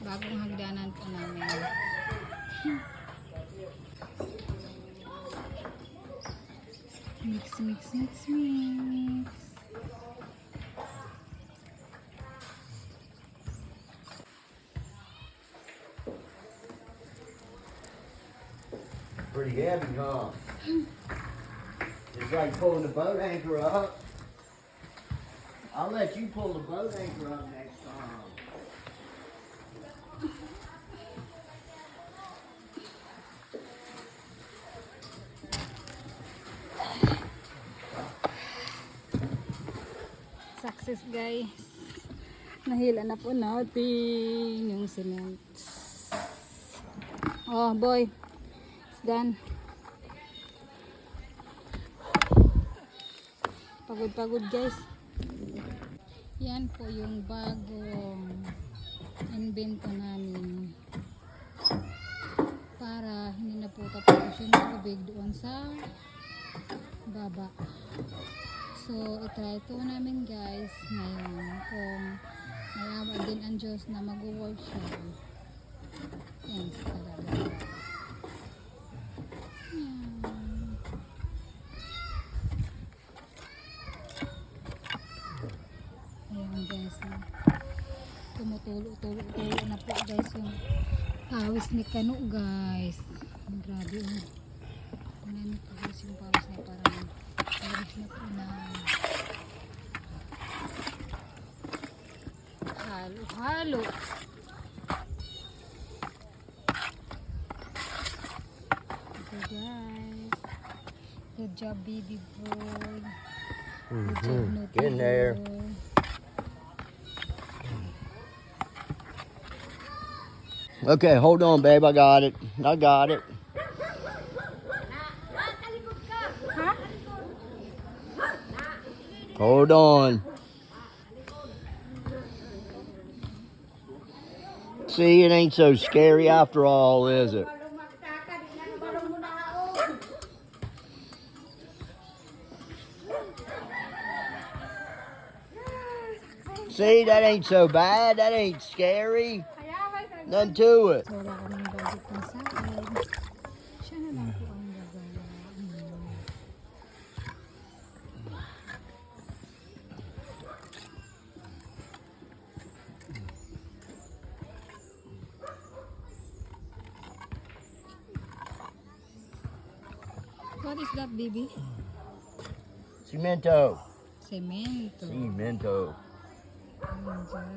Bagong hagdanan po namin. Mix, mix, mix, mix. Pretty heavy, huh? It's like pulling the boat anchor up. I'll let you pull the boat anchor up next time. Success, guys. Nahila na po natin yung cement. Oh boy, it's done. Pagod guys. Yan po yung bagong invento namin para hindi na po tapos yung tubig doon sa baba. So itry ito namin guys ngayon kung may awa din ang Diyos na mag-work siya. Yan talaga. Ayan guys, tumutulo-tulo na po guys yung pawis ni Kano guys. Grabe oh. Kunan po guys yung pawis niya, parang pawis na po na halo. Okay guys, good job baby boy. Good job Nuki. Get in there. Okay, hold on, babe. I got it. Hold on. See, it ain't so scary after all, is it? See, that ain't so bad. That ain't scary. Nothing to it. So wala kaming budget na sa akin. Siya na lang po ang gagawa. What is that, baby? Cemento. Cemento. Cemento.